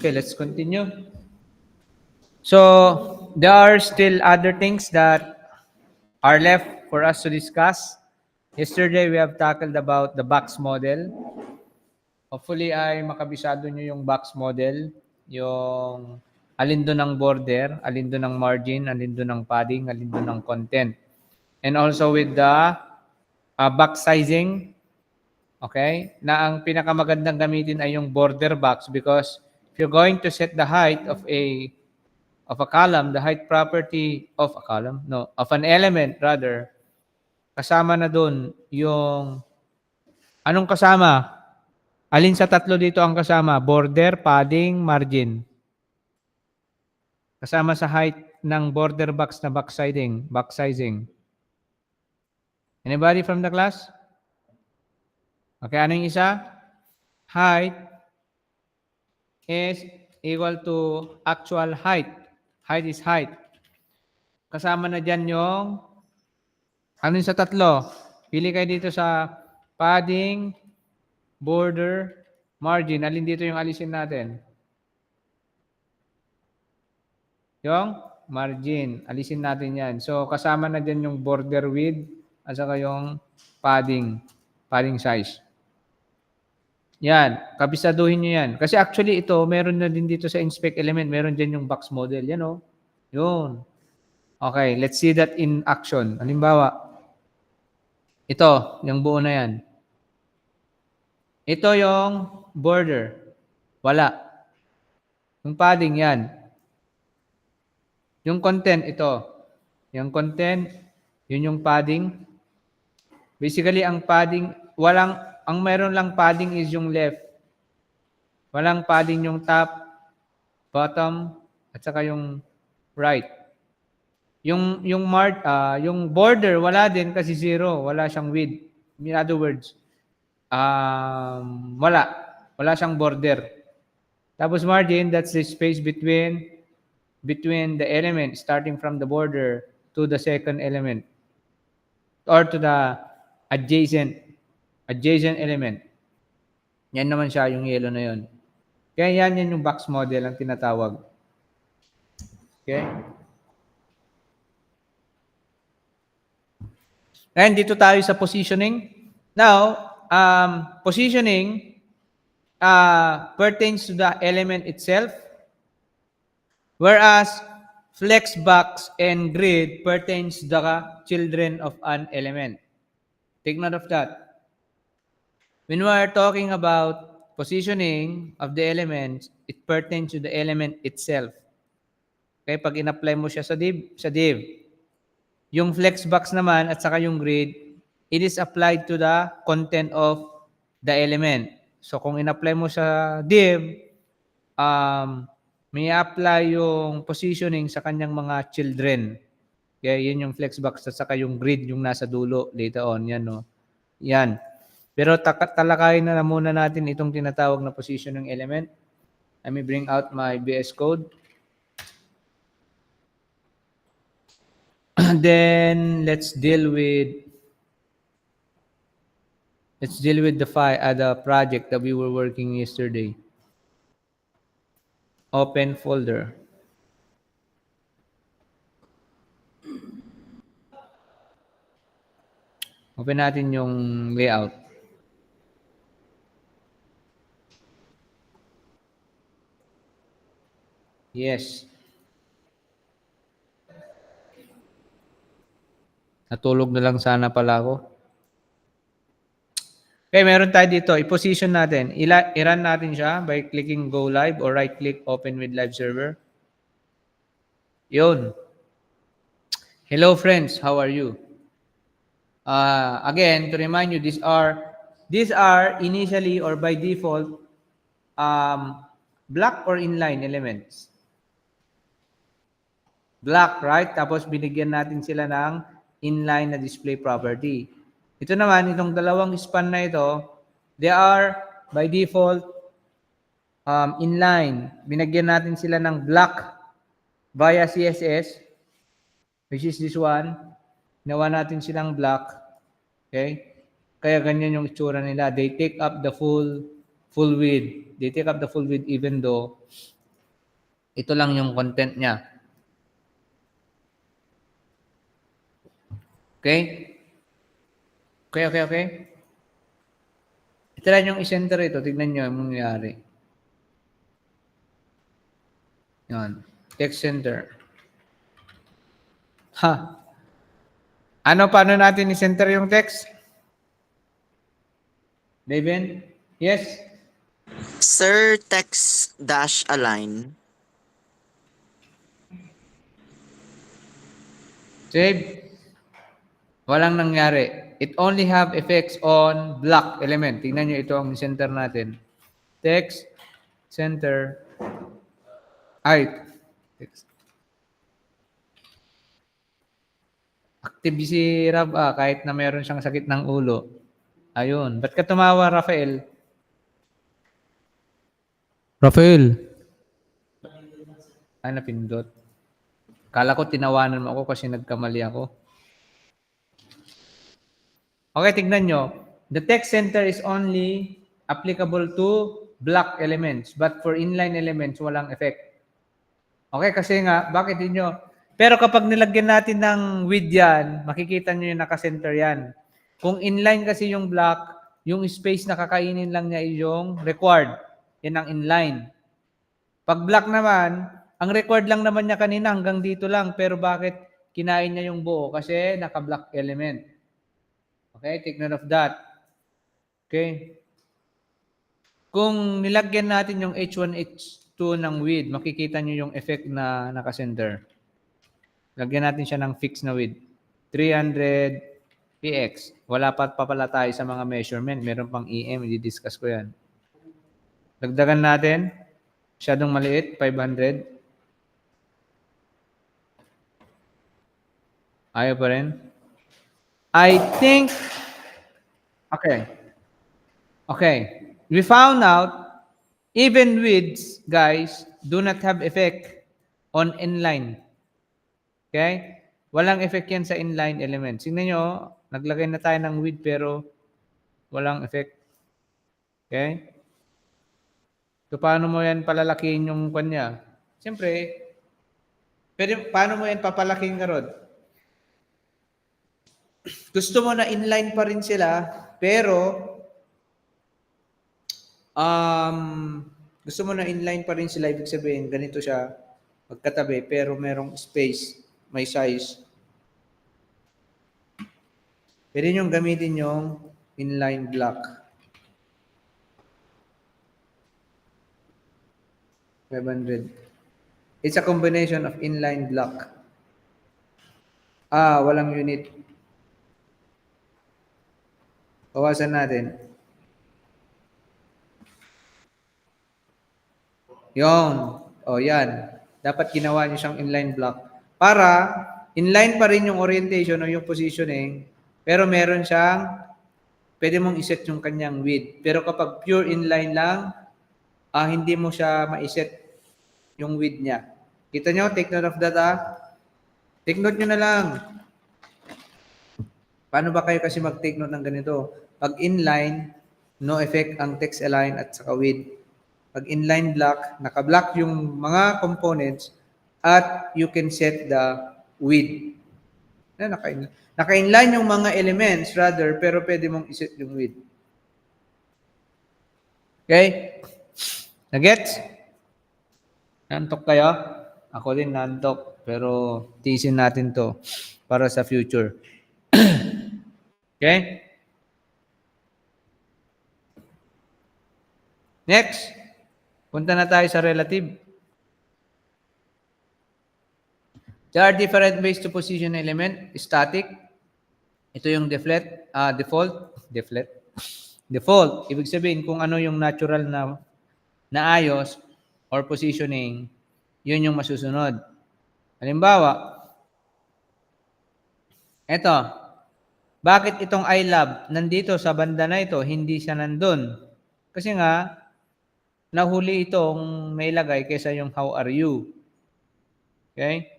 Okay, let's continue. So, there are still other things that are left for us to discuss. Yesterday, we have tackled about the box model. Hopefully, ay makabisado nyo yung box model, yung alin doon ng border, alin doon ng margin, alin doon ng padding, alin doon ng content. And also with the box sizing, okay, na ang pinakamagandang gamitin ay yung border box because if you're going to set the height of a column, the height property of a column, no, of an element rather, kasama na doon yung anong kasama? Alin sa tatlo dito ang kasama? Border, padding, margin. Kasama sa height ng border box na box sizing. Anybody from the class? Okay, ano yung isa? Height is equal to actual height. Height is height. Kasama na dyan yung ano sa tatlo? Pili kayo dito sa padding, border, margin. Alin dito yung alisin natin? Yung margin. Alisin natin yan. So, kasama na dyan yung border width at saka yung padding size. Yan. Kabisaduhin nyo yan. Kasi actually ito, meron na din dito sa inspect element. Meron dyan yung box model. Yan o. Yun. Okay, let's see that in action. Halimbawa, ito, yung buo na yan. Ito yung border. Wala. Yung padding yan. Yung content, ito. Yung content, yun yung padding. Basically, ang padding, ang meron lang padding is yung left. Walang padding yung top, bottom, at saka yung right. Yung border, wala din kasi zero. Wala siyang width. In other words, wala siyang border. Tapos margin, that's the space between the element starting from the border to the second element or to the adjacent element. Yan naman siya, yung yellow na yun. Kaya yan yung box model ang tinatawag. Okay? And dito tayo sa positioning. Now, positioning pertains to the element itself, whereas flex box and grid pertains to the children of an element. Take note of that. When we are talking about positioning of the elements, it pertains to the element itself. Okay, pag in-apply mo siya sa div. Yung flex box naman at saka yung grid, it is applied to the content of the element. So kung in-apply mo sa div, may apply yung positioning sa kanyang mga children. Kaya yun yung flex box at saka yung grid yung nasa dulo later on. Yan, no? Yan. Pero talakayin na muna natin itong tinatawag na positioning element. Let me bring out my VS Code. Then let's deal with the project that we were working yesterday. Open folder. Open natin yung layout. Yes. Natulog na lang sana pala ako. Okay, meron tayo dito. I-position natin. I-run natin siya by clicking Go Live or right-click Open with Live Server. Yun. Hello friends, how are you? Again, to remind you, these are initially or by default block or inline elements. Block, right? Tapos binigyan natin sila ng inline na display property. Ito naman, itong dalawang span na ito, they are by default inline. Binigyan natin sila ng block via CSS, which is this one. Ginawa natin silang block. Okay? Kaya ganyan yung itsura nila. They take up the full full width. They take up the full width even though ito lang yung content niya. Okay? Okay. Ito lang yung i-center ito. Tignan nyo yung mangyayari. Yan. Text center. Ha. Ano, paano natin i-center yung text? David? Yes? Sir, text dash align. Save. Walang nangyari. It only have effects on block element. Tingnan nyo ito ang center natin. Text, center, height. Text. Active si Rab, kahit na meron siyang sakit ng ulo. Ayun. Ba't ka tumawa, Rafael? Rafael. Ay, napindot. Kala ko tinawanan mo ako kasi nagkamali ako. Okay, tignan nyo. The text center is only applicable to block elements, but for inline elements, walang effect. Okay, kasi nga, bakit nyo? Pero kapag nilagyan natin ng width yan, makikita nyo yung nakacenter yan. Kung inline kasi yung block, yung space na kakainin lang niya yung required. Yan ang inline. Pag block naman, ang required lang naman niya kanina hanggang dito lang. Pero bakit kinain niya yung buo? Kasi naka-block element. Okay, take note of that. Okay. Kung nilagyan natin yung H1, H2 ng width, makikita nyo yung effect na nakacenter. Lagyan natin siya ng fixed na width. 300 px. Wala pa pala tayo sa mga measurement. Meron pang EM, i-discuss ko yan. Dagdagan natin. Masyadong maliit, 500. Ayaw pa rin. I think, okay. We found out even widths, guys, do not have effect on inline. Okay? Walang effect yan sa inline elements. Tingnan nyo, naglagay na tayo ng width pero walang effect. Okay? So, paano mo yan palalakihin yung kanya? Siyempre, paano mo yan papalakihin ka, Rod? Gusto mo na inline pa rin sila, pero gusto mo na inline pa rin sila, ibig sabihin, ganito siya, magkatabi, pero merong space, may size. Pwede nyo gamitin yung inline block. 500. It's a combination of inline block. Walang unit. Bawasan natin. Yon. Yan. Dapat ginawa nyo siyang inline block. Para inline pa rin yung orientation o yung positioning, pero meron siyang, pwede mong iset yung kanyang width. Pero kapag pure inline lang, hindi mo siya ma-set yung width niya. Kita nyo? Take note of that, Take note nyo na lang. Paano ba kayo kasi mag-take note ng ganito? Pag inline, no effect ang text align at saka width. Pag inline block, naka-block yung mga components at you can set the width. Naka-inline yung mga elements rather, pero pwede mong iset yung width. Okay? Nagets? Nantok kayo? Ako din nantok, pero tiisin natin to para sa future. Okay? Next. Punta na tayo sa relative. There are different ways to position element. Static. Ito yung default. Default. Ibig sabihin kung ano yung natural na ayos or positioning, yun yung masusunod. Halimbawa, eto. Bakit itong iLab nandito sa banda na ito, hindi siya nandun? Kasi nga, nahuli itong may lagay kaysa yung how are you. Okay?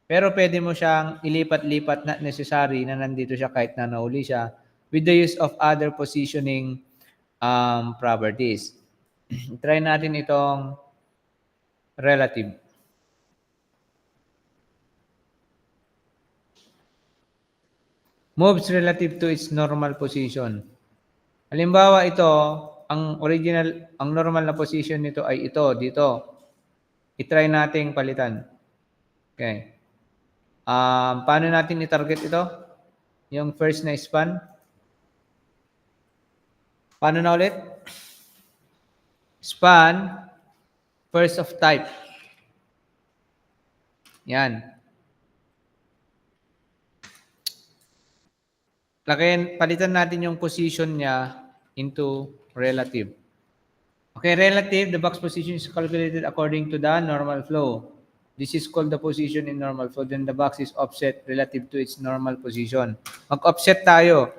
Pero pwede mo siyang ilipat-lipat, not necessary na nandito siya kahit na nahuli siya with the use of other positioning properties. Try natin itong relative. Moves relative to its normal position. Halimbawa ito, ang normal na position nito ay ito, dito. I-try nating palitan. Okay. Paano natin i-target ito? Yung first na span. Paano na ulit? Span, first of type. Yan. Palitan natin yung position niya into relative. Okay, relative, the box position is calculated according to the normal flow. This is called the position in normal flow. Then the box is offset relative to its normal position. Mag-offset tayo.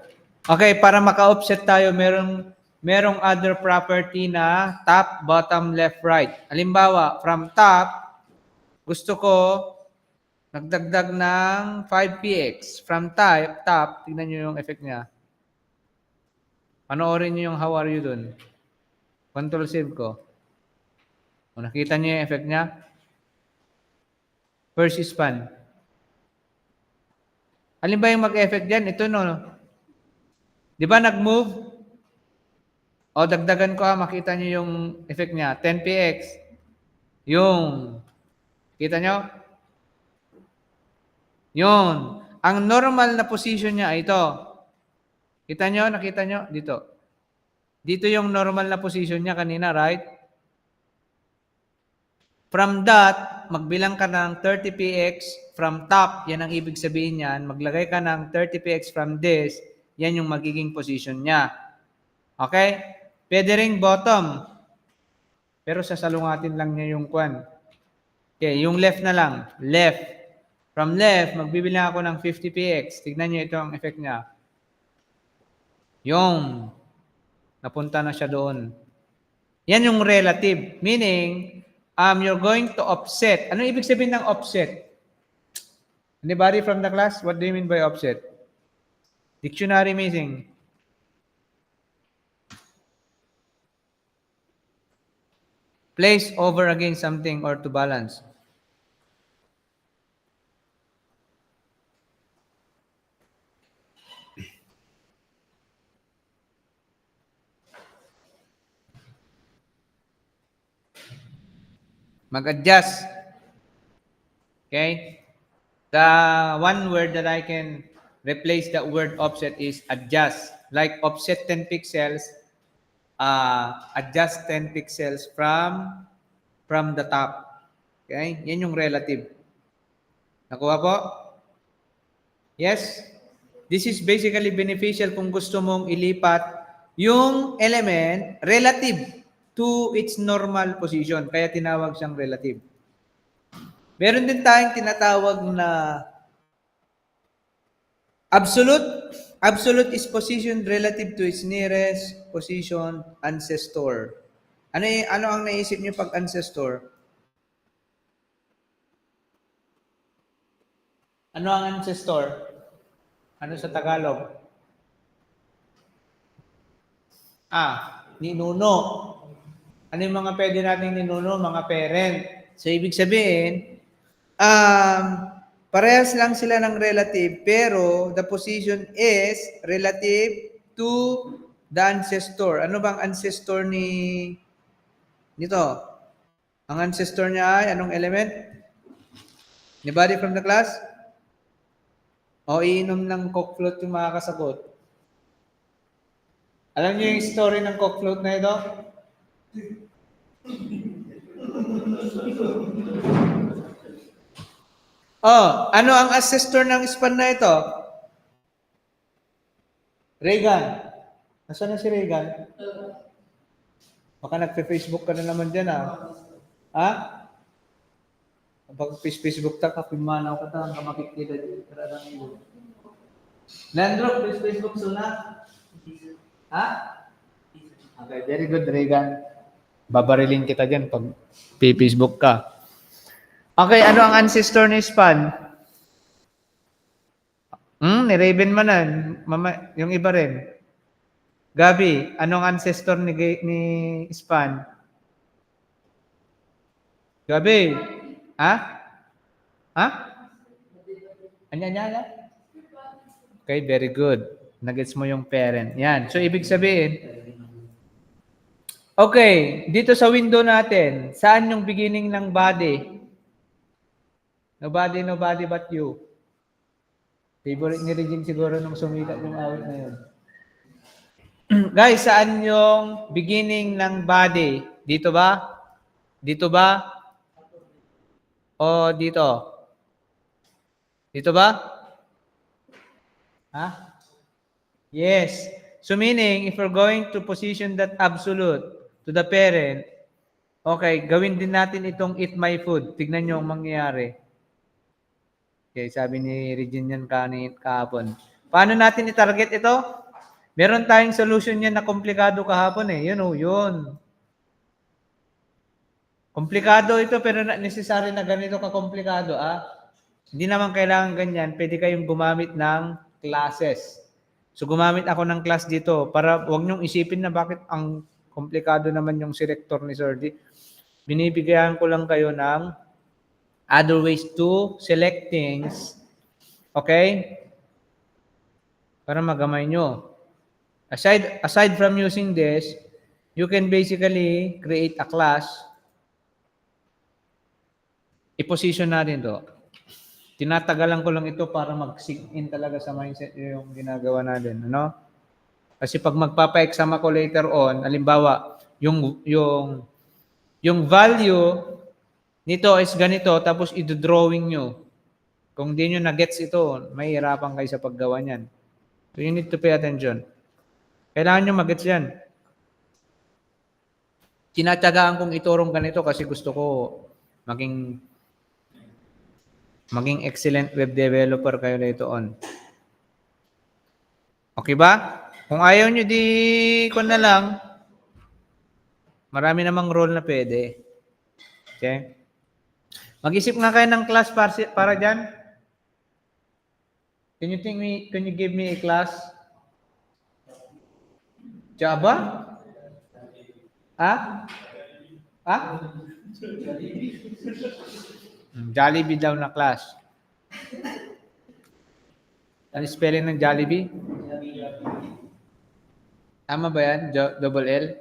Okay, para maka-offset tayo, merong other property na top, bottom, left, right. Halimbawa, from top, gusto ko nagdagdag ng 5px. From top, tignan nyo yung effect niya. Panoorin nyo yung how are you dun. Control save ko. O, nakita nyo yung effect niya? First span. Alin ba yung mag-effect dyan? Ito no. Di ba nag-move? O, dagdagan ko makita nyo yung effect niya. 10px. Yung. Kita nyo? Yun. Ang normal na position niya ay ito. Kita nyo? Nakita nyo? Dito. Dito yung normal na position niya kanina, right? From that, magbilang ka ng 30px from top. Yan ang ibig sabihin niyan. Maglagay ka ng 30px from this. Yan yung magiging position niya. Okay? Pwede ring bottom. Pero sasalungatin lang niya yung kwan. Okay, yung left na lang. Left. From left, magbibilang ako ng 50px. Tignan nyo ito ang effect niya. Yung napunta na siya doon. Yan yung relative. Meaning, you're going to offset. Ano ibig sabihin ng offset? Anybody from the class? What do you mean by offset? Dictionary missing. Place over against something or to balance. Mag-adjust. Okay? The one word that I can replace the word offset is adjust. Like offset 10 pixels, adjust 10 pixels from the top. Okay? Yan yung relative. Nakuha po? Yes? This is basically beneficial kung gusto mong ilipat yung element relative to its normal position. Kaya tinawag siyang relative. Meron din tayong tinatawag na absolute. Absolute is position relative to its nearest position ancestor. Ano ang naisip niyo pag ancestor? Ano ang ancestor? Ano sa Tagalog? Ninuno. Ano yung mga pwede nating ninuno? Mga parent. So, ibig sabihin, parehas lang sila ng relative, pero the position is relative to the ancestor. Ano bang ancestor nito? Ang ancestor niya ay anong element? Anybody from the class? O iinom ng coke float yung makakasagot? Alam niyo yung story ng coke float na ito? Ano ang ancestor ng span na ito? Reagan. Nasaan na si Reagan? Baka nagpe-Facebook ka na naman dyan, Pag Facebook ta, kapimanaw ka ta, makikita dyan. Landro, please Facebook suna. Okay, very good, Reagan. Babarilin kita dyan pag Facebook ka. Okay, ano ang ancestor ni span? Ni Raven Manan. Yung iba rin. Gabi, anong ancestor ni span? Gabi. Ha? Ha? Anya? Okay, very good. Nagets mo yung parent. Yan. So, ibig sabihin, okay, dito sa window natin, saan yung beginning ng body? Nobody but you. Favorite ni Regine siguro nung sumikat yung awit na yun. Guys, saan yung beginning ng body? Dito ba? Dito ba? O dito? Dito ba? Ha? Yes. So meaning, if we're going to position that absolute to the parent, okay, gawin din natin itong eat my food. Tignan nyo ang mangyayari. Okay, sabi ni Regine yan kahapon. Paano natin i-target ito? Meron tayong solution yan na komplikado kahapon eh. Yun o, yun. Komplikado ito pero necessary na ganito ka-komplikado Hindi naman kailangan ganyan. Pwede kayong gumamit ng classes. So gumamit ako ng class dito para wag niyong isipin na bakit ang komplikado naman yung selector ni Sir D. Binibigyan ko lang kayo ng other ways to select things. Okay? Para magamay nyo. Aside from using this, you can basically create a class. I-position natin to. Tinatagalan ko lang ito para mag-sink in talaga sa mindset yung ginagawa natin. Ano? Kasi pag magpapa-exam ako later on, halimbawa, yung value nito is ganito, tapos i-drawing nyo. Kung di nyo na-gets ito, mahihirapan kayo sa paggawa niyan. So you need to pay attention. Kailangan nyo mag-gets yan. Tinatyagaan kong iturong ganito kasi gusto ko maging excellent web developer kayo later on. Okay ba? Kung ayaw nyo, ko na lang. Marami namang role na pwede. Okay? Mag-isip nga kayo ng class para dyan. Can you give me a class? Java? Jollibee daw na class. Ano spelling ng Jollibee? Tama ba yan? Double L?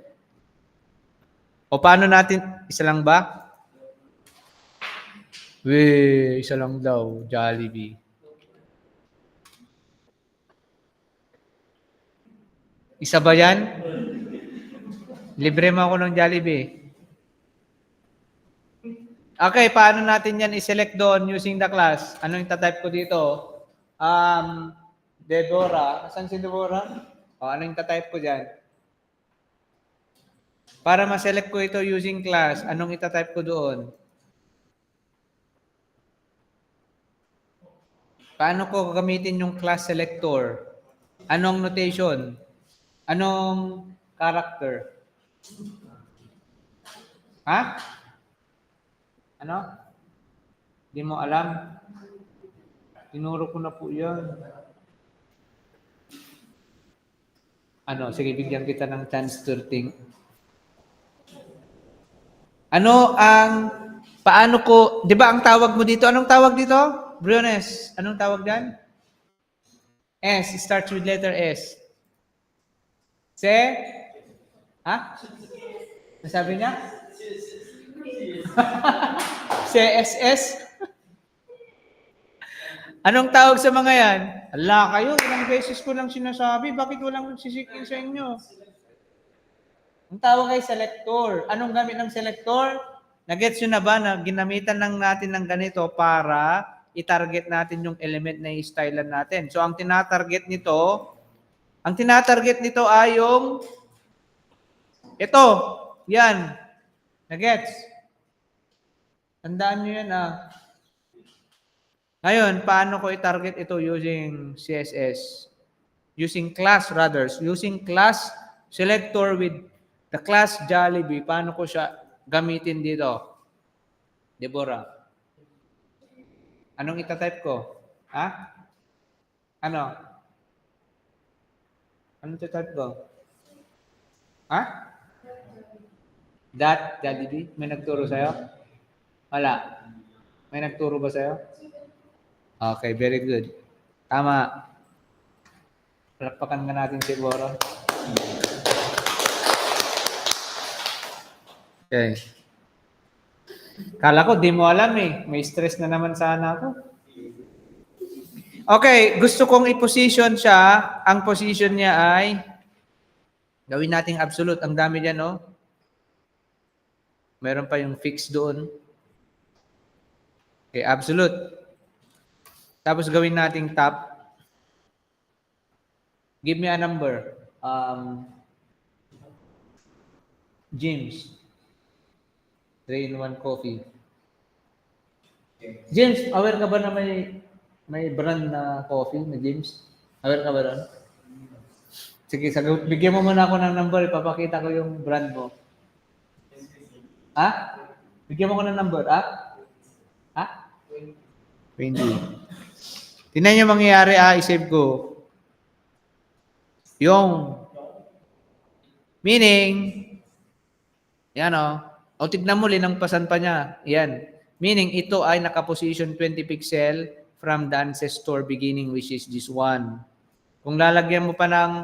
O paano natin? Isa lang ba? Isa lang daw. Jollibee. Isa ba yan? Libre mo ako ng Jollibee. Okay, paano natin yan i-select doon using the class? Ano yung tatype ko dito? Deborah. Saan si Deborah? Ano yung tatype ko dyan? Para ma-select ko ito using class, anong itatype ko doon? Paano ko gamitin yung class selector? Anong notation? Anong character? Ano? Hindi mo alam? Tinuro ko na po yan. Sige, bigyan kita ng chance to think. Paano ko, di ba ang tawag mo dito? Anong tawag dito? Briones, anong tawag dyan? S, starts with letter S. Nasabi niya? CSS? Anong tawag sa mga yan? Ala kayo, ilang beses ko lang sinasabi, bakit walang nagsisikin sa inyo? Ang tawag ay selector. Anong gamit ng selector? Nagets yun na ba na ginamitan lang natin ng ganito para i-target natin yung element na i-stylean natin. So, ang tinatarget nito ay yung ito. Yan. Nagets? Tandaan nyo yan Ngayon, paano ko i-target ito using CSS? Using class rather. Using class selector with the class Jollibee. Paano ko siya gamitin dito? Deborah. Anong itatype ko? Ano? Anong itatype ko? Jollibee? May nagturo sa'yo? Wala. May nagturo ba sa'yo? Okay, very good. Tama. Palakpakan nga natin siguro. Okay. Kala ko, di mo alam eh. May stress na naman sana ako. Okay, gusto kong i-position siya. Ang position niya ay, gawin nating absolute. Ang dami dyan, no? Meron pa yung fixed doon. Okay, absolute. Tapos gawin nating top. Give me a number. James. 3-in-1 coffee. James, aware ka ba na may brand na coffee na James? Aware ka ba doon? Sige, bigyan mo muna ako ng number. Ipapakita ko yung brand mo. Ha? Bigyan mo ko ng number. Ha? 20. Tingnan niyo mangyayari. I-save ko. Yung meaning, yan o. O tignan mo, linampasan pa niya. Yan. Meaning, ito ay nakaposition 20 pixel from the ancestor beginning, which is this one. Kung lalagyan mo pa ng...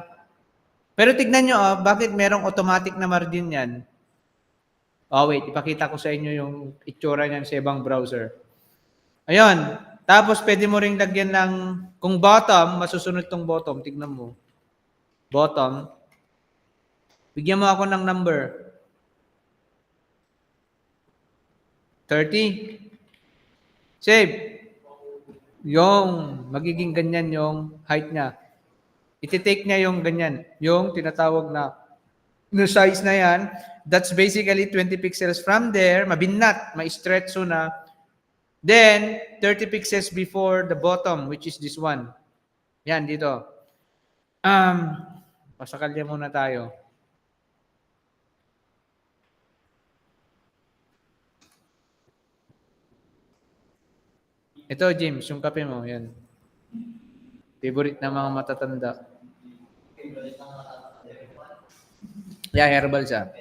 Pero tignan nyo, bakit merong automatic na margin yan? Oh, wait. Ipakita ko sa inyo yung itsura niyan sa ibang browser. Ayun. Tapos, pwede mo ring lagyan ng... Kung bottom, masusunod tong bottom. Tignan mo. Bottom. Bigyan mo ako ng number. 30. Save. Yung magiging ganyan yung height niya. Iti-take niya yung ganyan. Yung tinatawag na size na yan. That's basically 20 pixels from there. Mabinat. Ma-stretch na. Then, 30 pixels before the bottom, which is this one. Yan, dito. Pasakalya muna tayo. Ito, James, yung kape mo, yan. Favorite ng mga matatanda. Yeah, herbal siya.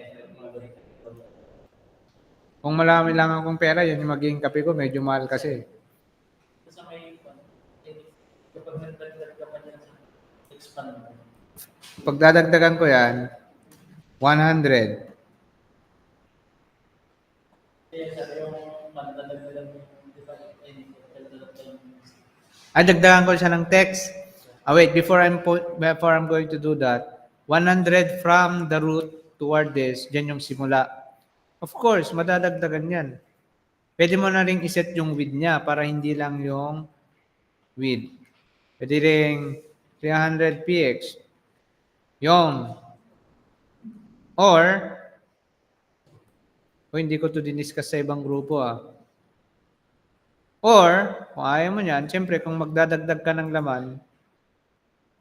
Kung malami lang akong pera, yan yung magiging kape ko. Medyo mahal kasi. Pag dadagdagan ko yan, 100. Dagdagan ko siya ng text. Wait, before I'm going to do that, 100 from the root toward this, dyan yung simula. Of course, madadagdagan yan. Pwede mo na rin iset yung width niya para hindi lang yung width. Pwede rin 300 px. Yung. Or, hindi ko to diniscuss sa ibang grupo Or, kung ayaw mo niyan, siyempre kung magdadagdag ka ng laman,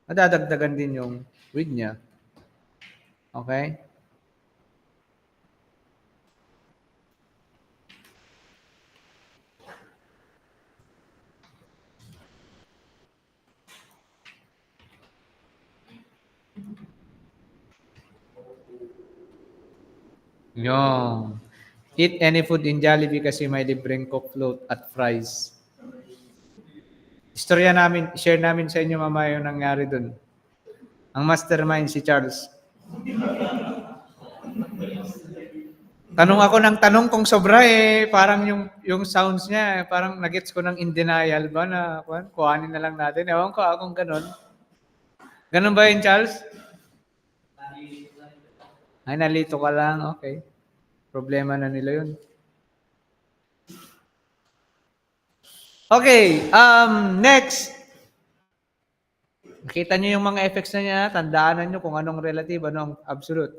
madadagdagan din yung width niya. Okay? Yung. Eat any food in Jollibee kasi may libreng Coke float at fries. Istorya namin, share namin sa inyo mamaya yung nangyari dun. Ang mastermind si Charles. Tanong ako ng tanong kung sobra parang yung sounds niya, parang nagets ko ng in denial ba na kuhanin na lang natin. Ewan ko akong ganun. Ganun ba yun, Charles? Ay, nalito ka lang. Okay. Problema na nila yun. Okay, next. Nakita niyo yung mga effects na niya, tandaan niyo kung anong relative, anong absolute.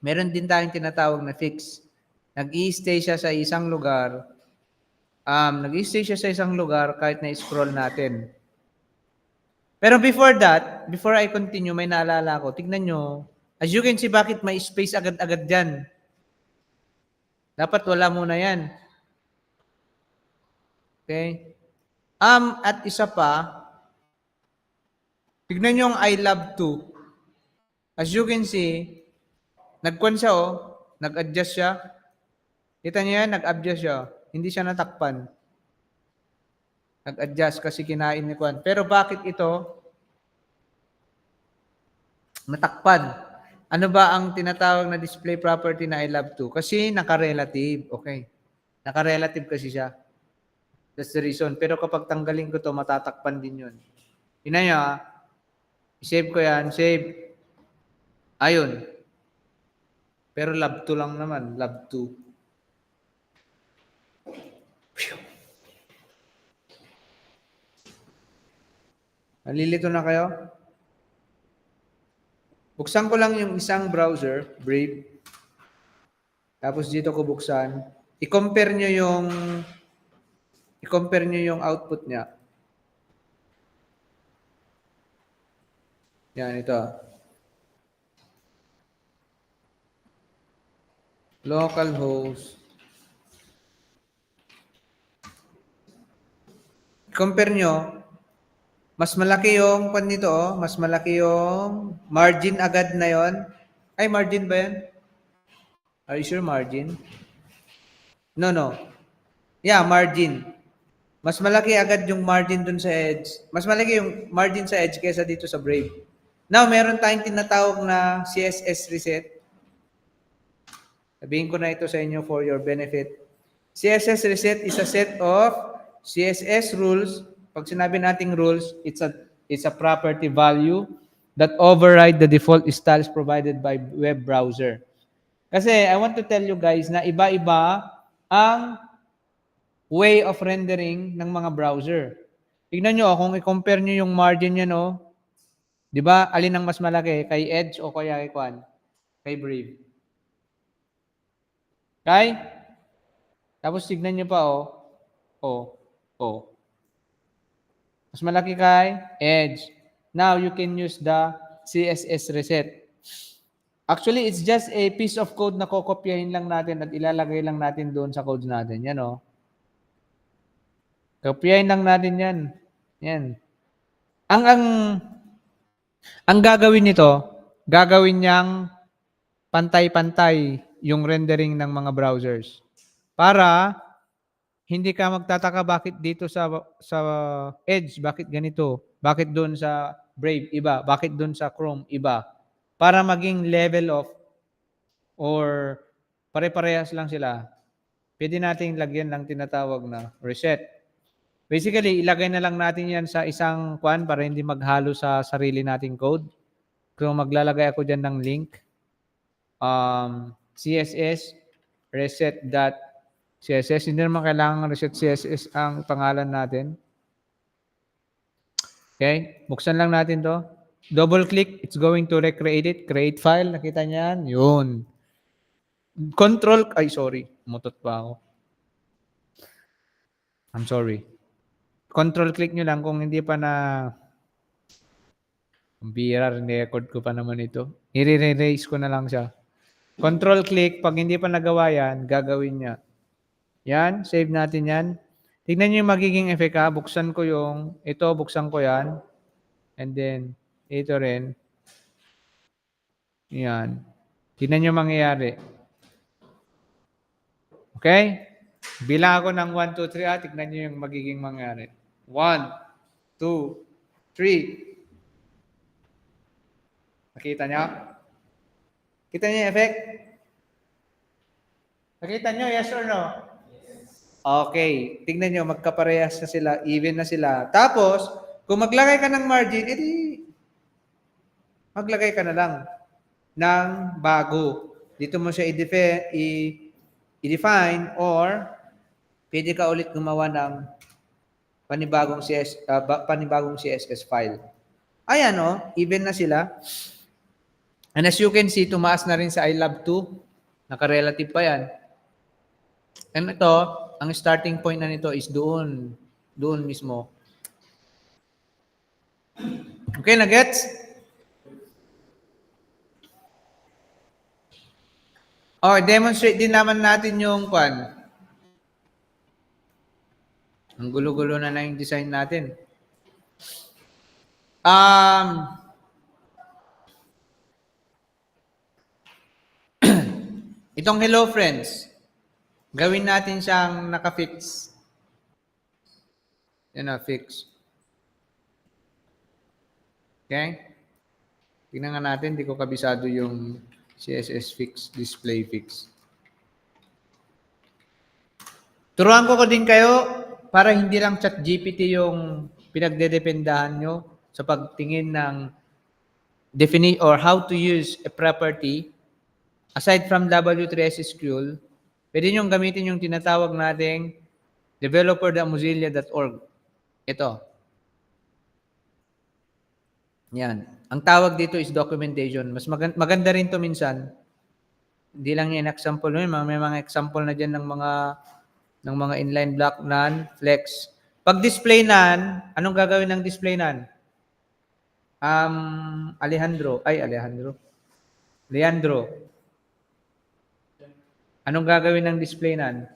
Meron din tayong tinatawag na fix. Nag-i-stay siya sa isang lugar. Nag-i-stay siya sa isang lugar kahit na-scroll natin. Pero before that, before I continue, may naalala ko. Tignan nyo. As you can see, bakit may space agad-agad dyan? Dapat wala muna yan. Okay? At isa pa, tignan nyo yung I love to. As you can see, nag-adjust siya. Kita niyo yan, nag-adjust siya. Hindi siya natakpan. Nag-adjust kasi kinain ni Kwan. Pero bakit ito natakpan? Ano ba ang tinatawag na display property na I love to? Kasi naka-relative. Okay. Naka-relative kasi siya. That's the reason. Pero kapag tanggalin ko to, matatakpan din yun. Ina niya, save ko yan. Save. Ayun. Pero love to lang naman. Love to. Nalilito na kayo? Buksan ko lang yung isang browser, Brave. Tapos dito ko buksan. I-compare nyo yung output niya. Yan, ito. Localhost. Compare nyo. Mas malaki yung pan nito, oh. Mas malaki yung margin agad na yon. Ay, margin ba yan? Are you sure margin? No. Yeah, margin. Mas malaki agad yung margin dun sa Edge. Mas malaki yung margin sa Edge kaysa dito sa Brave. Now, meron tayong tinatawag na CSS reset. Sabihin ko na ito sa inyo for your benefit. CSS reset is a set of CSS rules. Pag sinabi nating rules, it's a property value that override the default styles provided by web browser. Kasi I want to tell you guys na iba-iba ang way of rendering ng mga browser. Tignan nyo, kung i-compare nyo yung margin nyo, no? Di ba, alin ang mas malaki? Kay Edge o kaya kay Kwan? Kay Brave. Okay? Tapos tignan nyo pa, Mas malaki kay Edge. Now, you can use the CSS reset. Actually, it's just a piece of code na kokopyahin lang natin at ilalagay lang natin doon sa codes natin. Yan, oh. Kopyahin lang natin yan. Yan. Ang gagawin nito, gagawin niyang pantay-pantay yung rendering ng mga browsers. Para hindi ka magtataka bakit dito sa Edge, bakit ganito? Bakit doon sa Brave, iba? Bakit doon sa Chrome, iba? Para maging level of or pare-parehas lang sila. Pwede nating lagyan ng tinatawag na reset. Basically, ilagay na lang natin yan sa isang kwan para hindi maghalo sa sarili nating code. Kung maglalagay ako dyan ng link, CSS reset.css. Hindi naman kailangan reset CSS ang pangalan natin. Okay? Buksan lang natin to. Double click, it's going to recreate it. Create file, nakita niyan? Yun. Mutot pa ako. I'm sorry. Control click nyo lang kung hindi pa na bira, record ko pa naman ito. I-erase ko na lang siya. Control click, pag hindi pa nagawa yan, gagawin niya. Yan, save natin yan. Tignan nyo yung magiging effect ha. Buksan ko buksan ko yan. And then, ito rin. Yan. Tignan nyo mangyayari. Okay? Bilang ako ng 1, 2, 3 tignan nyo yung magiging mangyayari. 1, 2, 3. Nakita nyo? Kita nyo yung effect? Nakita nyo, yes or no? Yes. Okay. Tingnan nyo, magkaparehas na sila, even na sila. Tapos, kung maglagay ka ng margin, edi maglagay ka na lang ng bago. Dito mo siya i-define or pwede ka ulit gumawa ng panibagong CSS file. Ayan, even na sila. And as you can see, tumaas na rin sa I love to. Naka-relative pa yan. And ito, ang starting point na nito is doon mismo. Okay, na-gets? Demonstrate din naman natin yung kwan. Ang gulo-gulo na yung design natin. Itong hello friends. Gawin natin siyang naka-fix. Yan na, fix. Okay? Tingnan nga natin, di ko kabisado yung CSS fix, display fix. Turuan ko din kayo para hindi lang ChatGPT yung pinagdedependahan nyo sa pagtingin ng definition or how to use a property. Aside from W3 SQL, pwede nyo gamitin yung tinatawag nating developer.mozilla.org. Ito. Yan. Ang tawag dito is documentation. Mas maganda rin to minsan. Hindi lang yan example. May mga example na dyan ng mga inline block, none, flex. Pag display none, anong gagawin ng display none? Leandro. Anong gagawin ng display none?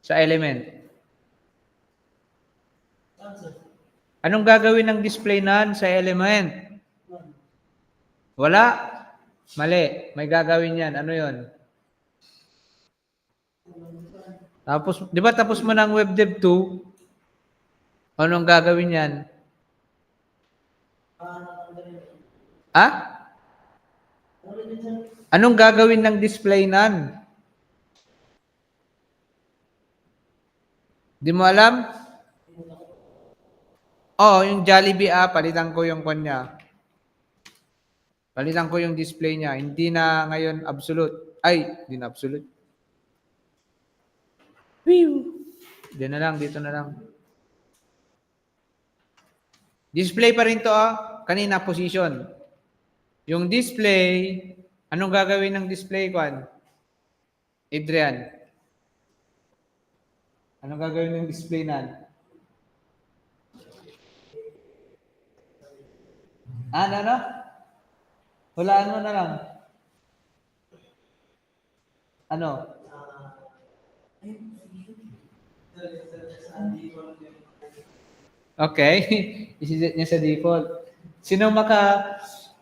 Sa element. Anong gagawin ng display none sa element? Wala. Mali. May gagawin yan. Ano yon? Tapos, di ba tapos mo ng WebDev 2? Anong gagawin yan? Ha? Anong gagawin ng display none? Di mo alam? Oh, yung Jollibee palitan ko yung kanya. Palitan ko yung display niya. Hindi na ngayon absolute. Ay, hindi na absolute. Dito na lang. Display pa rin to kanina position. Yung display, anong gagawin ng display, Kwan? Adrian. Anong gagawin ng display nan? Ano? Hulaan mo na lang. Ano? Okay. Isiset niya sa default. Sino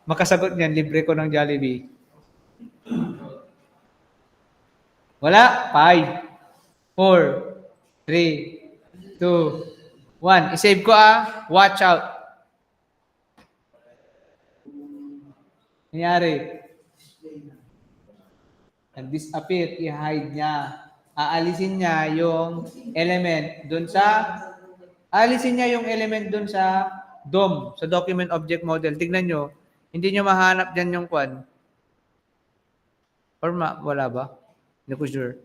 makasagot niyan? Libre ko ng Jollibee. Wala? 5, 4, 3, 2, 1. I-save ko Watch out. Nangyari. Nag-disappear. I-hide niya. Aalisin niya yung element dun sa DOM, sa Document Object Model. Tignan nyo. Hindi nyo mahanap dyan yung kwan. Or wala ba? Hindi ko sure.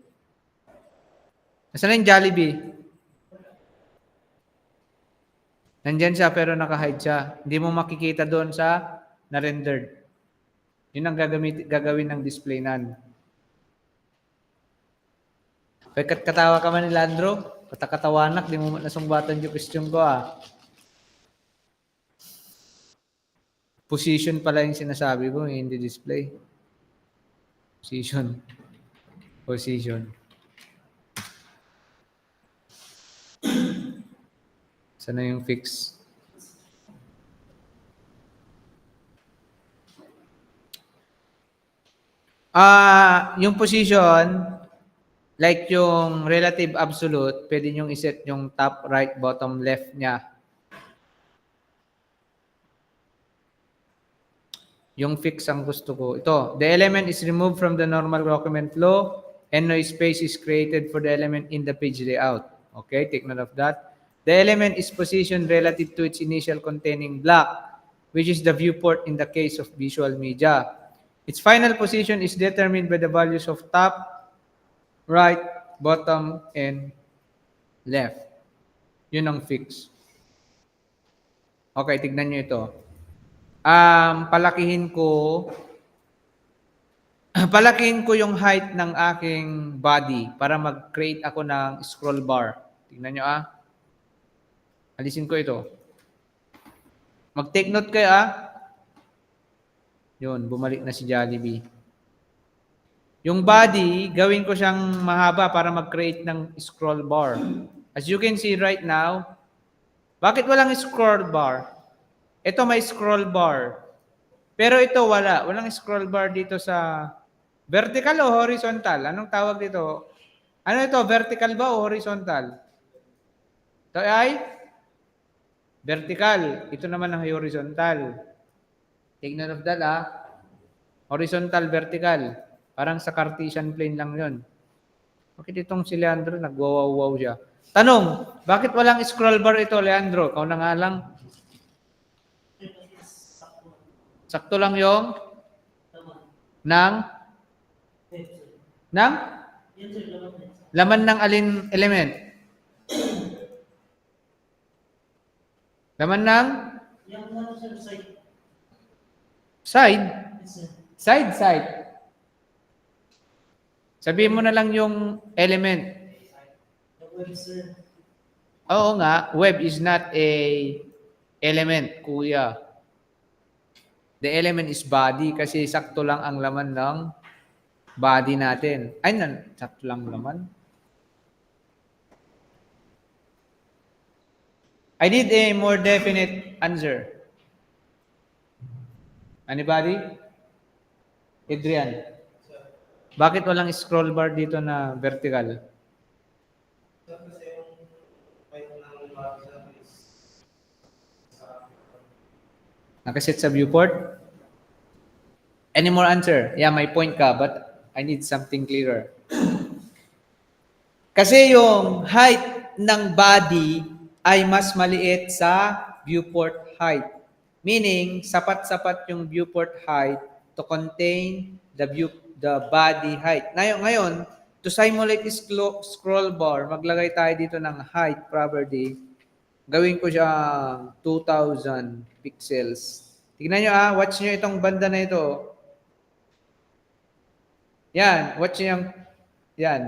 Nasaan yung Jollibee? Nandyan siya pero naka-hide siya. Hindi mo makikita doon sa na-rendered. Yun ang gagawin ng display none. Katawa ka man ni Landro? Katakatawanak, di mo nasungbatan yung question ko Position pala yung sinasabi ko, hindi display. Position. Sana yung fix? Yung position, like yung relative absolute, pwede nyong iset yung top, right, bottom, left niya. Yung fix ang gusto ko. Ito, the element is removed from the normal document flow and no space is created for the element in the page layout. Okay, take note of that. The element is positioned relative to its initial containing block, which is the viewport in the case of visual media. Its final position is determined by the values of top, right, bottom, and left. Yun ang fix. Okay, tignan nyo ito. Palakihin ko yung height ng aking body para mag-create ako ng scroll bar. Tignan nyo Alisin ko ito. Mag-take note kayo Yun, bumalik na si Jollibee. Yung body, gawin ko siyang mahaba para mag-create ng scroll bar. As you can see right now, bakit walang scroll bar? Ito may scroll bar. Pero ito wala. Walang scroll bar dito sa Vertical o horizontal? Anong tawag dito? Ano ito? Vertical ba o horizontal? Ito ay vertical. Ito naman ang horizontal. Take note of that, ah. Horizontal, vertical. Parang sa Cartesian plane lang yon. Bakit itong si Leandro nagwawaw siya? Tanong, bakit walang scroll bar ito, Leandro? Kau na nga lang. Sakto lang yung ng ng laman ng alin element? Laman ng side. Side. Sabihin mo na lang yung element. Oo nga, web is not a element, kuya. The element is body kasi sakto lang ang laman ng body natin. Ay, sakto lang laman. I need a more definite answer. Anybody? Adrian. Bakit walang scroll bar dito na vertical? Nakaset sa viewport? Any more answer? Yeah, may point ka, but I need something clearer. Kasi yung height ng body ay mas maliit sa viewport height. Meaning, sapat-sapat yung viewport height to contain the body height. Ngayon, to simulate this scroll bar, maglagay tayo dito ng height property. Gawin ko siya 2,000 pixels. Tignan nyo watch nyo itong banda na ito. Yan, watch nyo yung, yan.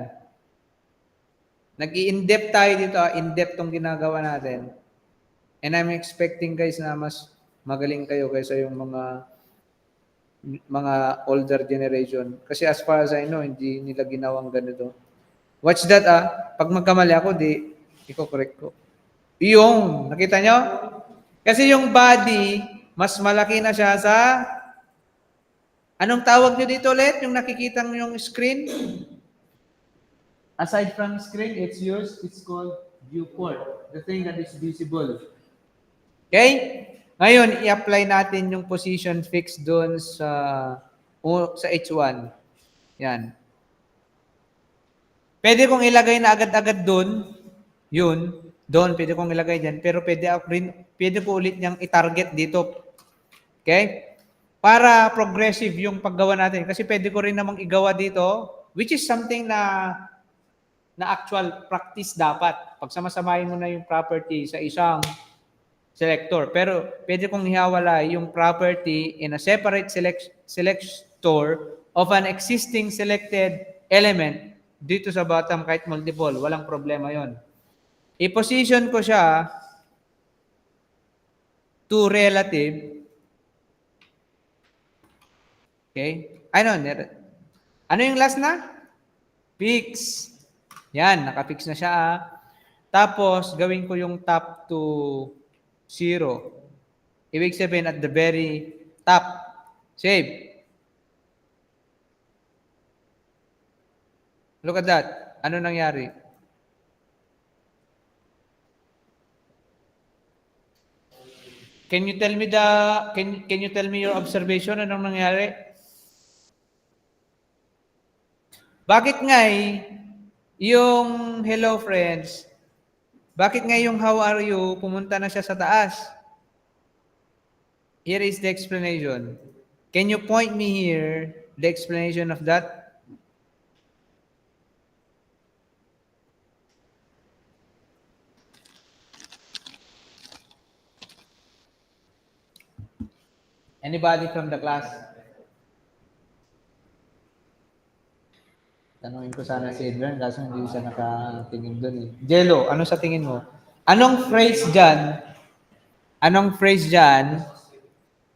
Nag-i-in-depth tayo dito, in-depth tong ginagawa natin. And I'm expecting guys na mas magaling kayo kaysa yung mga older generation. Kasi as far as I know, hindi nila ginawang ganito. Watch that pag magkamali ako, i-correct ko. Yung, nakita nyo? Kasi yung body, mas malaki na siya sa, anong tawag nyo dito ulit? Yung nakikita nyo yung screen? Aside from screen, it's called viewport. The thing that is visible. Okay? Ngayon, i-apply natin yung position fix doon sa H1. Yan. Pwede kong ilagay na agad-agad doon. Doon, pwede kong ilagay dyan. Pero pwede ko ulit niyang i-target dito. Okay? Para progressive yung paggawa natin. Kasi pwede ko rin namang igawa dito, which is something na actual practice dapat. Pag samasamahin mo na yung property sa isang selector. Pero pwede kong ihawalay yung property in a separate selector of an existing selected element dito sa bottom kahit multiple. Walang problema yon. I-position ko siya to relative. Okay? Ano yung last na? Fix. Yan, nakafix na siya. Tapos, gawin ko yung top to 0. Ibig sabihin at the very top. Save. Look at that. Ano nangyari? Can you tell me your observation? Anong nangyari? Bakit nga yung hello friends, bakit nga yung how are you, pumunta na siya sa taas? Here is the explanation. Can you point me here the explanation of that? Anybody from the class? Tanungin ko sana si Edwin, kaso hindi siya nakatingin doon Jello, ano sa tingin mo? Anong phrase dyan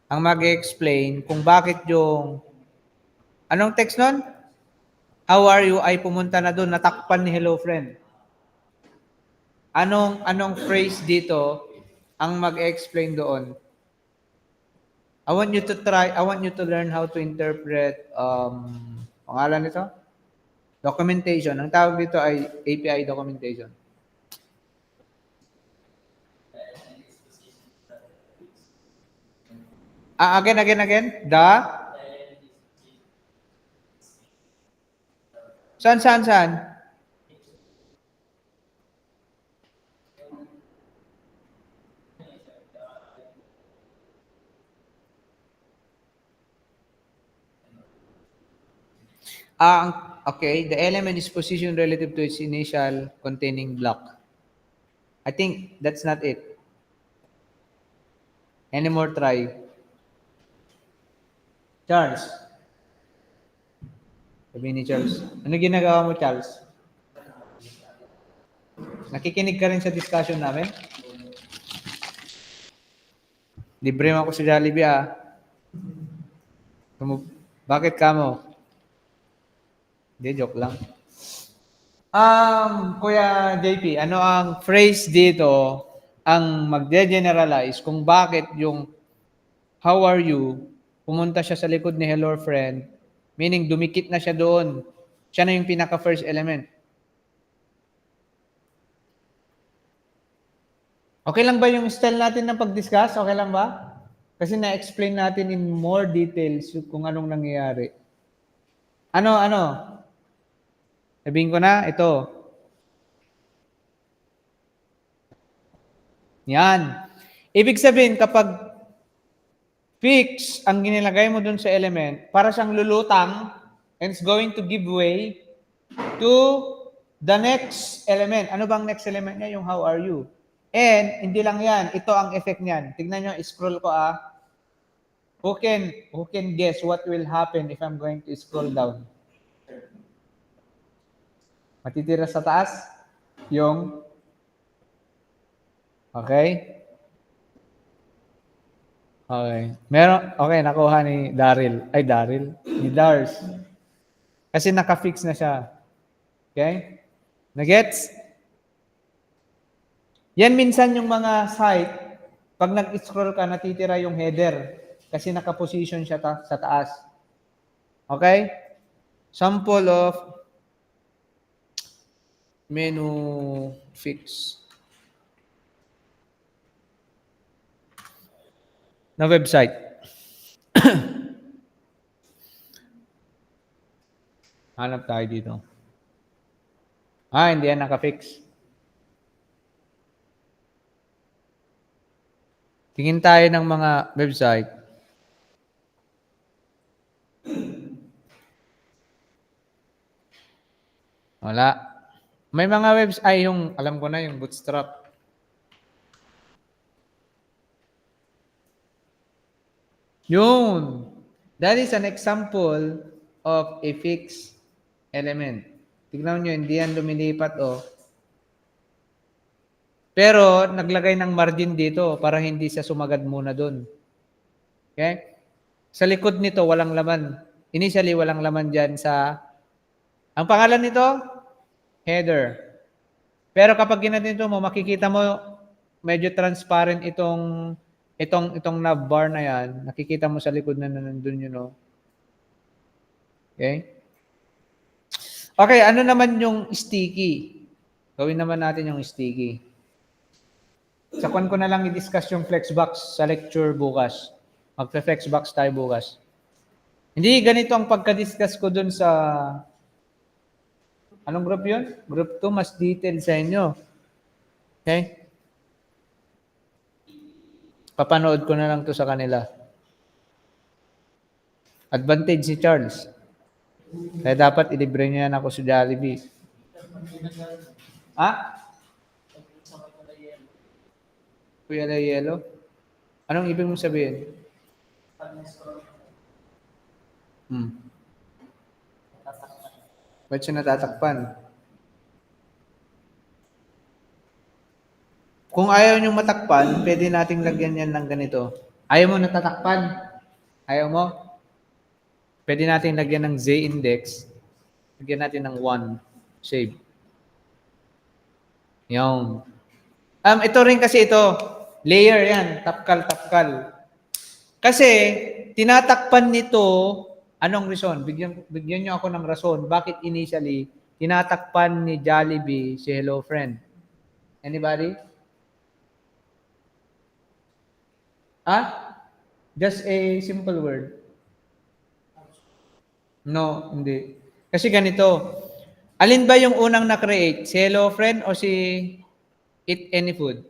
ang mag-explain kung bakit yung, anong text nun? How are you ay pumunta na doon, natakpan ni hello friend. Anong phrase dito ang mag-explain doon? I want you to learn how to interpret Pangalan nito? Documentation. Ang tawag dito ay API documentation. Again. Saan? Okay, the element is positioned relative to its initial containing block. I think that's not it. Any more try? Charles. Sabi ni Charles. Ano ginagawa mo, Charles? Nakikinig ka rin sa discussion namin? Libre mo ako sa Jollibee, ah. Bakit ka mo? Hindi, joke lang. Kuya JP, ano ang phrase dito ang magde-generalize kung bakit yung how are you, pumunta siya sa likod ni hello friend, meaning dumikit na siya doon. Siya na yung pinaka-first element. Okay lang ba yung style natin ng pag-discuss? Okay lang ba? Kasi na-explain natin in more details kung anong nangyayari. Ano? Sabihin ko na, ito. Yan. Ibig sabihin, kapag fix ang ginilagay mo dun sa element, para siyang lulutang and it's going to give way to the next element. Ano bang next element niya? Yung how are you? And hindi lang yan, ito ang effect niyan. Tignan nyo, scroll ko ah. Who can guess what will happen if I'm going to scroll down? Matitira sa taas yung okay? Okay, nakuha ni ni Dars. Kasi naka-fix na siya. Okay? Nagets? Yan minsan yung mga site, pag nag-scroll ka, natitira yung header kasi naka-position siya sa taas. Okay? Sample of menu fix na website. Hanap tayo dito. Hindi yan naka-fix. Tingin tayo ng mga website. Wala. May mga website, yung, alam ko na, yung Bootstrap. Yun. That is an example of a fixed element. Tignan nyo, hindi yan lumilipat, oh. Pero, naglagay ng margin dito para hindi siya sumagad muna dun. Okay? Sa likod nito, walang laman. Initially, walang laman dyan sa... Ang pangalan nito? Header. Pero kapag ginanito mo, makikita mo medyo transparent itong nav bar na yan. Nakikita mo sa likod na nandun yun, no? Okay? Okay, ano naman yung sticky? Gawin naman natin yung sticky. Sa kwan ko na lang i-discuss yung flexbox sa lecture bukas. Magpe-flexbox tayo bukas. Hindi ganito ang pagka-discuss ko dun sa... Anong group yun? Group 2, mas detailed sa inyo. Okay? Papanood ko na lang to sa kanila. Advantage si Charles. Kaya dapat ilibre niya yan ako sa Jollibee. Kuya na yellow? Anong ibig mong sabihin? Ba't siya natatakpan? Kung ayaw nyo matakpan, pwede nating lagyan yan ng ganito. Ayaw mo natatakpan? Ayaw mo? Pwede nating lagyan ng z-index. Lagyan natin ng 1. Save. Yung. Ito rin kasi ito. Layer yan. Tapkal. Kasi, tinatakpan nito Anong reason? Bigyan niyo ako ng rason. Bakit initially, tinatakpan ni Jollibee si Hello Friend? Anybody? Ah? Just a simple word. No, hindi. Kasi ganito. Alin ba yung unang na-create? Si Hello Friend o si Eat Any Food?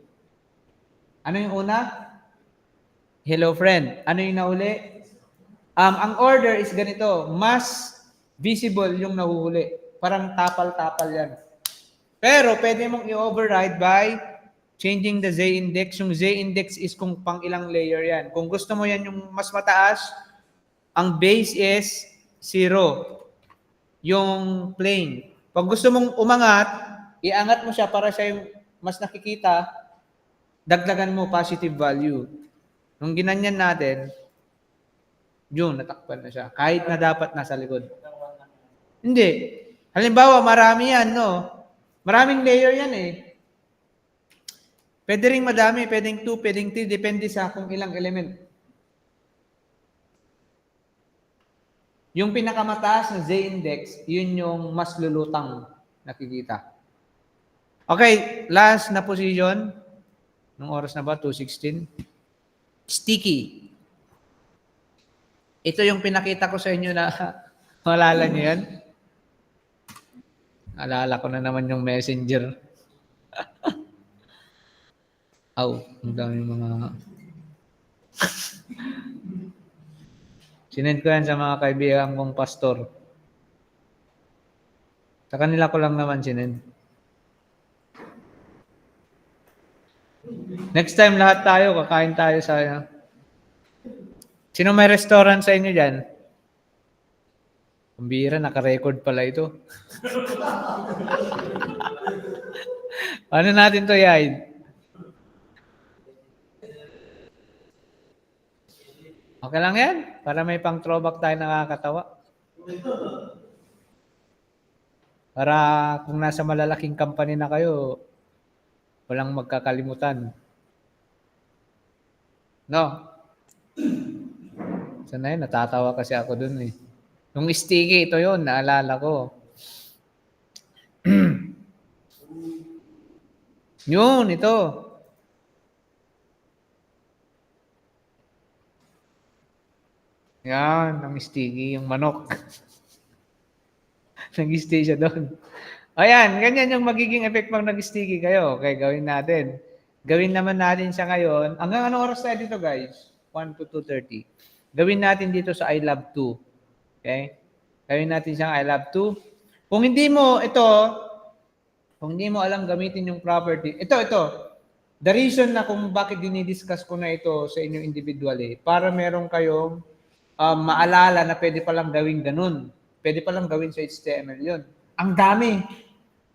Ano yung una? Hello Friend. Ano yung nauli? Ang order is ganito. Mas visible yung nahuhuli. Parang tapal-tapal yan. Pero pwede mong i-override by changing the Z-index. Yung Z-index is kung pang ilang layer yan. Kung gusto mo yan yung mas mataas, ang base is 0. Yung plane. Pag gusto mong umangat, iangat mo siya para siya yung mas nakikita, dagdagan mo positive value. Nung ginanyan natin, yun, natakpan na siya. Kahit na dapat nasa likod. Hindi. Halimbawa, marami yan, no? Maraming layer yan eh. Pwede rin madami, pwedeng 2, pwedeng 3, depende sa kung ilang element. Yung pinakamataas na Z-index, yun yung mas lulutang nakikita. Okay, last na position. Nung oras na ba? 2:16. Sticky. Ito yung pinakita ko sa inyo na malala nyo yan. Alala ko na naman yung messenger. Aw, ang dami mga... Sinend ko yan sa mga kaibigan kong pastor. Sa kanila ko lang naman sinend. Next time lahat tayo, kakain tayo sa... Sino may restaurant sa inyo dyan? Ang bira, naka-record pala ito. Ano natin to, Yay? Okay lang yan? Para may pang throwback tayo nakakatawa. Para kung nasa malalaking company na kayo, walang magkakalimutan. No? Sana yun, natatawa kasi ako dun eh. Nung sticky, ito yun, naalala ko. Yun, ito. Yan, ang sticky, yung manok. Nag-stay siya doon. Ayan, ganyan yung magiging effect pag nag-sticky kayo. Okay, gawin natin. Gawin naman natin siya ngayon. Hanggang anong oras tayo dito, guys? 1 to 2:30. Gawin natin dito sa I Love 2. Okay? Gawin natin siyang I Love 2. Kung hindi mo alam gamitin yung property, ito. The reason na kung bakit dinidiscuss ko na ito sa inyo individually, para meron kayong maalala na pwede palang gawin ganun. Pwede palang gawin sa HTML yun. Ang dami.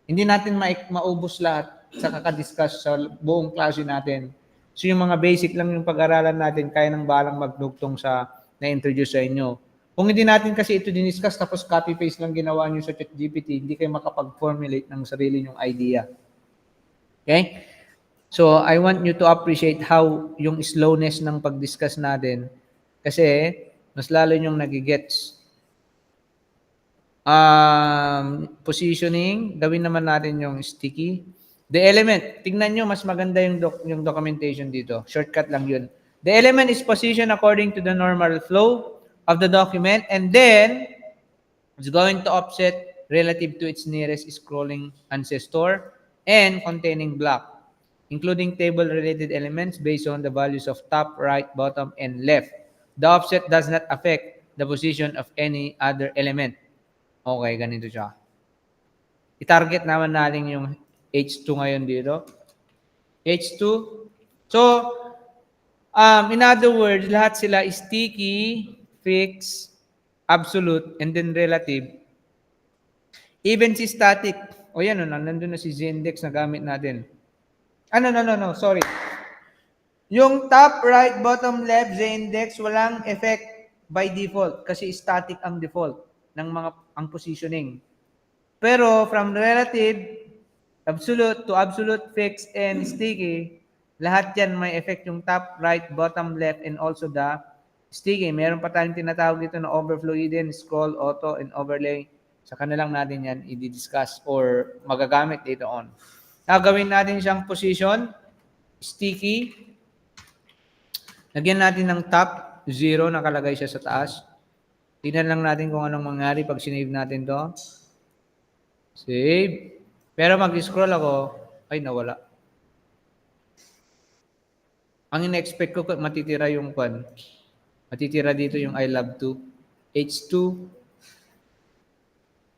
Hindi natin maubos lahat sa kakadiscuss sa buong klase natin. So yung mga basic lang yung pag-aralan natin, kaya nang balang magdugtong sa na-introduce sa inyo. Kung hindi natin kasi ito diniscuss tapos copy-paste lang ginawa nyo sa ChatGPT, hindi kayo makapag-formulate ng sarili nyong idea. Okay? So, I want you to appreciate how yung slowness ng pag-discuss natin kasi mas lalo nyong nagigets. Positioning, gawin naman natin yung sticky. The element, tignan nyo, mas maganda yung documentation dito. Shortcut lang yun. The element is positioned according to the normal flow of the document and then it's going to offset relative to its nearest scrolling ancestor and containing block, including table-related elements based on the values of top, right, bottom, and left. The offset does not affect the position of any other element. Okay, ganito siya. I-target naman natin yung H2 ngayon dito. H2. So, in other words, lahat sila sticky, fixed, absolute, and then relative. Even si static. O yan, nandun na si Z-index na gamit natin. No, sorry. Yung top, right, bottom, left, Z-index, walang effect by default kasi static ang default ng ang positioning. Pero from relative, absolute to absolute, fixed, and sticky, lahat yan may effect yung top, right, bottom, left, and also the Sticky, meron pa tayong tinatawag dito na overflow hidden, scroll, auto, and overlay. Sa kanilang natin yan i-discuss or magagamit later on. Gagawin natin siyang position, sticky. Lagyan natin ng top, 0, nakalagay siya sa taas. Tingnan lang natin kung anong mangyari pag sinave natin to. Save. Pero mag-scroll ako, ay nawala. Ang ina-expect ko matitira yung pan. Matitira dito yung I love to. H2.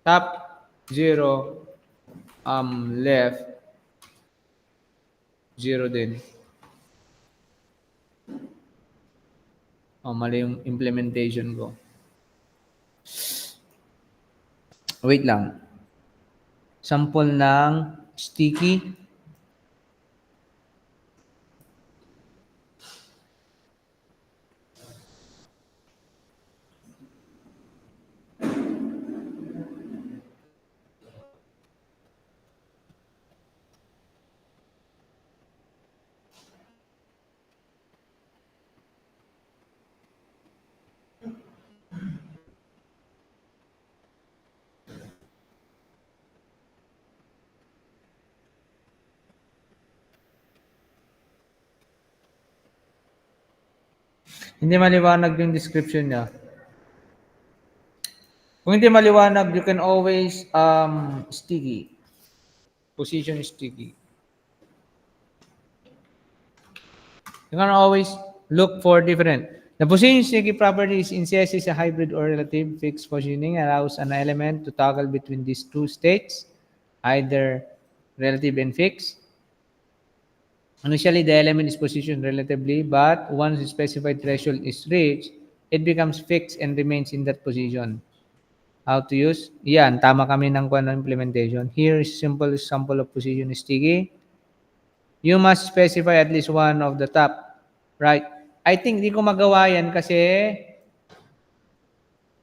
Top 0. Left 0 din. Mali yung implementation ko. Wait lang. Sample ng sticky. Hindi maliwanag yung description niya. Kung hindi maliwanag, you can always sticky. Position sticky. You can always look for different. The position sticky property in CS is a hybrid or relative. Fixed positioning allows an element to toggle between these two states, either relative and fixed. Initially, the element is positioned relatively, but once the specified threshold is reached, it becomes fixed and remains in that position. How to use? Yan, tama kami ng implementation. Here is simple example of position sticky. You must specify at least one of the top. Right? I think di ko magawa yan kasi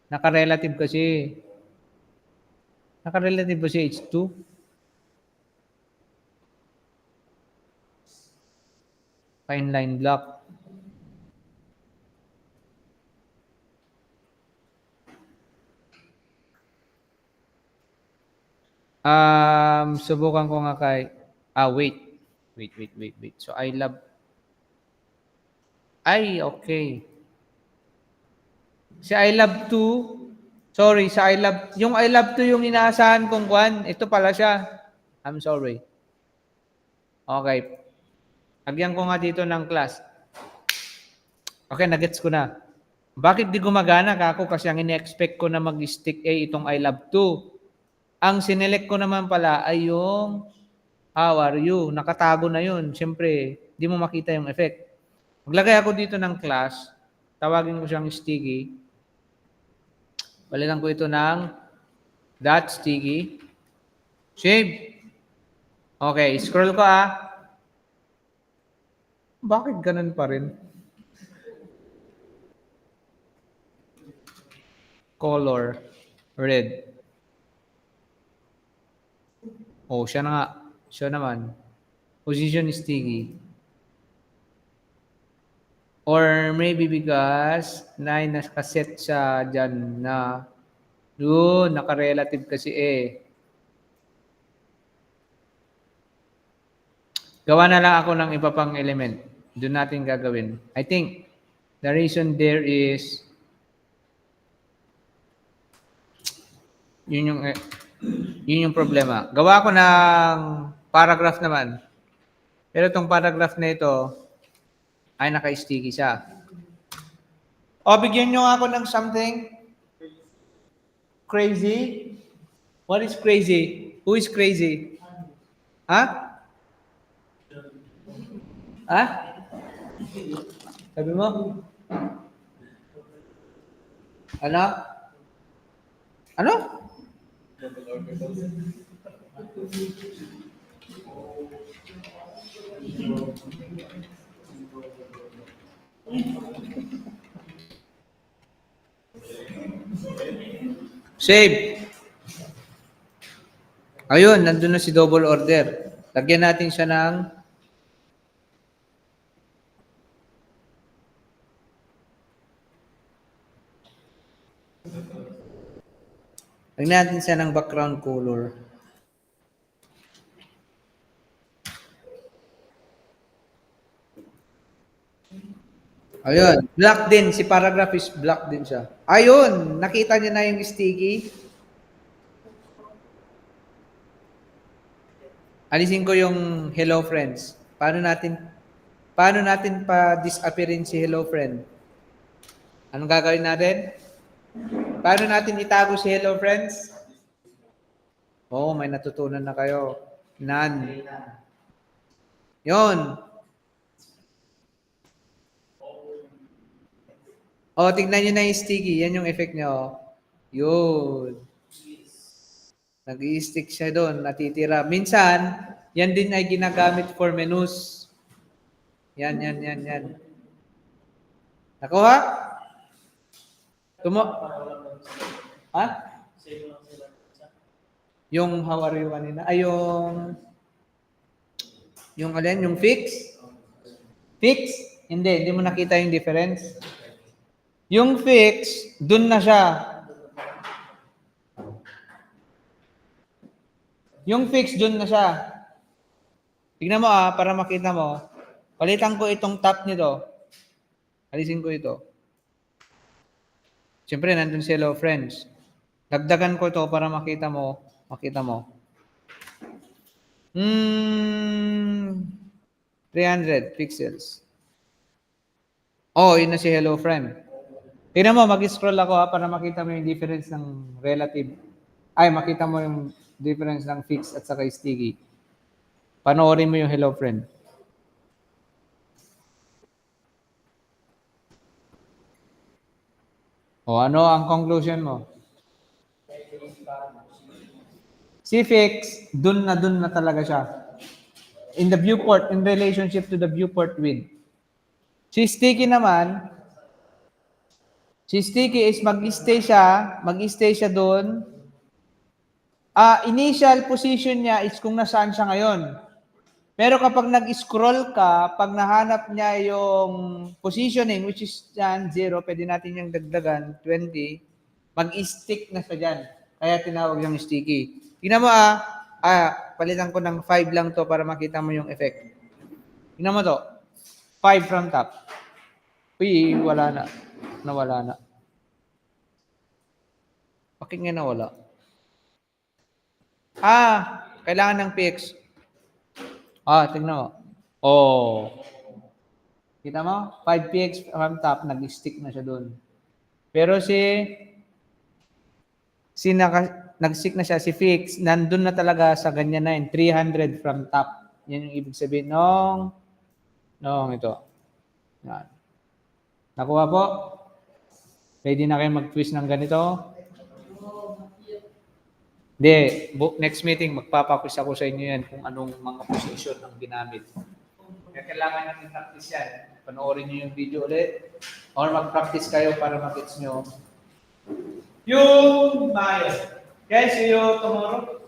naka-relative kasi. Naka-relative kasi H2. Fine line block. Subukan ko nga kay wait. So I love okay. Si I love to sorry, sa I love yung I love to yung inaasahan kong kwan, ito pala siya. I'm sorry. Okay. Lagyan ko nga dito ng class. Okay, nagets ko na. Bakit di gumagana kako? Kasi ang ini-expect ko na mag-stick A itong I love to. Ang sinelect ko naman pala ay yung how are you? Nakatago na yun. Siyempre, di mo makita yung effect. Maglagay ako dito ng class. Tawagin ko siyang sticky. Balikan ko ito ng dot sticky. Save. Okay, scroll ko Bakit ganun pa rin? Color. Red. Siya na nga. Siya naman. Position is sticky. Or maybe because nakaset siya dyan na doon, naka-relative kasi Gawa na lang ako ng iba pang element. Doon natin gagawin. I think the reason there is yun yung problema. Gawa ko ng paragraph naman. Pero itong paragraph na ito ay naka-sticky siya. Bigyan nyo ako ng something crazy. What is crazy? Who is crazy? Sabi mo? Ano? Save. Ayun, nandun na si double order. Lagyan natin siya ng Lagyan natin siya ng background color. Ayun, black din. Si paragraph is black din siya. Ayun, nakita niyo na yung sticky. Alisin ko yung hello friends. Paano natin pa disappearin si hello friend? Anong gagawin natin? Paano natin itago si hello friends? Oh, may natutunan na kayo. None. Yon. Oh, tignan nyo na yung sticky. Yan yung effect nyo. Yun. Nag-i-stick siya doon, natitira. Minsan, yan din ay ginagamit for menus. Yan. Nakuha? Ha? Yung how are you kanina? Ay, yung alin? Yung fix? Fix? Hindi mo nakita yung difference. Yung fix, dun na siya. Yung fix, dun na siya. Tignan mo para makita mo. Palitan ko itong top nito. Alisin ko ito. Siyempre, nandun si hello friends. Dagdagan ko ito para makita mo. 300 pixels. Oh, yun na si hello friend. Tignan mo, mag-scroll ako para makita mo yung difference ng relative. Ay, makita mo yung difference ng fixed at saka sticky. Panoorin mo yung hello friend. O, ano ang conclusion mo? Si fix, dun na talaga siya. In the viewport, in relationship to the viewport width. Si sticky naman, si sticky is mag-stay siya doon. Initial position niya is kung nasaan siya ngayon. Pero kapag nag-scroll ka, pag nahanap niya yung positioning, which is yan, 0, pwede natin yung dagdagan, 20, mag-stick na siya dyan. Kaya tinawag yung sticky. Tingnan mo palitan ko ng 5 lang to para makita mo yung effect. Tingnan mo to. 5 from top. Uy, wala na. Nawala na. Bakit nga nawala? Kailangan ng PX. Tingnan mo. Kita mo? 5 PX from top, nag-stick na siya doon. Pero nag-stick na siya, si fix, nandun na talaga sa ganyan na yun, 300 from top. Yan yung ibig sabihin nung ito. Yan. Nakuha po? Ready na kayo mag-twist ng ganito? Hindi. Next meeting, magpapakwis ako sa inyo yan kung anong mga position ang ginamit. Kaya kailangan natin practice yan. Panoorin nyo yung video ulit. Or mag-practice kayo para makits nyo yung Maya. Okay, see you tomorrow.